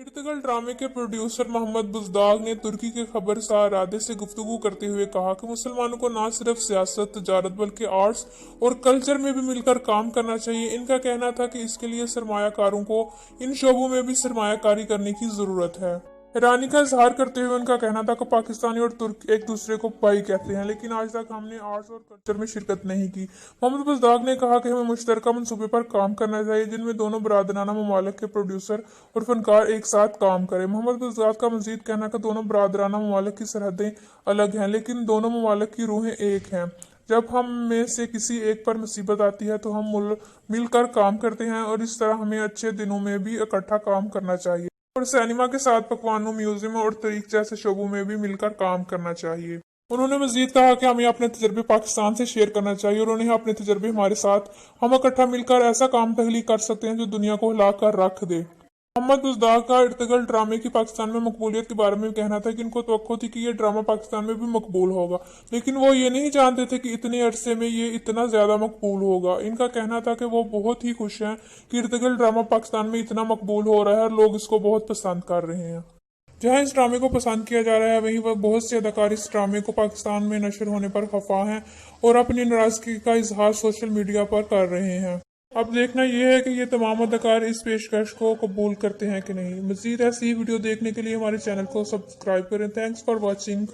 Ertugrul ڈرامے کے producer محمد بزداگ نے ترکی کے خبرسار رادے سے گفتگو کرتے ہوئے کہا کہ مسلمانوں کو نہ صرف سیاست تجارت بلکہ آرٹس اور کلچر میں بھی مل کر کام کرنا چاہیے۔ ان کا کہنا تھا کہ اس کے لیے سرمایہ کاروں کو ان شعبوں میں بھی سرمایہ کاری کرنے کی ضرورت ہے۔ حیرانی کا اظہار کرتے ہوئے ان کا کہنا تھا کہ پاکستانی اور ترک ایک دوسرے کو بھائی کہتے ہیں، لیکن آج تک ہم نے آرٹس اور کلچر میں شرکت نہیں کی۔ محمد بزداگ نے کہا کہ ہمیں مشترکہ منصوبے پر کام کرنا چاہیے جن میں دونوں برادرانہ ممالک کے پروڈیوسر اور فنکار ایک ساتھ کام کریں۔ محمد بزداگ کا مزید کہنا کہ دونوں برادرانہ ممالک کی سرحدیں الگ ہیں لیکن دونوں ممالک کی روحیں ایک ہیں۔ جب ہم میں سے کسی ایک پر مصیبت آتی ہے تو ہم مل کر کام کرتے ہیں اور اس طرح ہمیں اچھے دنوں میں بھی اکٹھا کام کرنا چاہیے اور سینما کے ساتھ پکوانوں، میوزیم اور تاریخ جیسے شعبوں میں بھی مل کر کام کرنا چاہیے۔ انہوں نے مزید کہا کہ ہمیں اپنے تجربے پاکستان سے شیئر کرنا چاہیے اور انہیں اپنے تجربے ہمارے ساتھ ہم اکٹھا مل کر ایسا کام تخلیق کر سکتے ہیں جو دنیا کو ہلا کر رکھ دے۔ محمد بزداگ کا ارطغرل ڈرامے کی پاکستان میں مقبولیت کے بارے میں کہنا تھا کہ ان کو توقع تھی کہ یہ ڈرامہ پاکستان میں بھی مقبول ہوگا، لیکن وہ یہ نہیں جانتے تھے کہ اتنے عرصے میں یہ اتنا زیادہ مقبول ہوگا۔ ان کا کہنا تھا کہ وہ بہت ہی خوش ہیں کہ ارطغرل ڈرامہ پاکستان میں اتنا مقبول ہو رہا ہے اور لوگ اس کو بہت پسند کر رہے ہیں۔ جہاں اس ڈرامے کو پسند کیا جا رہا ہے وہیں وہ بہت سے اداکار اس ڈرامے کو پاکستان میں نشر ہونے پر خفا ہیں اور اپنی ناراضگی کا اظہار سوشل میڈیا پر کر رہے ہیں۔ اب دیکھنا یہ ہے کہ یہ تمام اداکار اس پیشکش کو قبول کرتے ہیں کہ نہیں۔ مزید ایسی ہی ویڈیو دیکھنے کے لیے ہمارے چینل کو سبسکرائب کریں۔ Thanks for watching.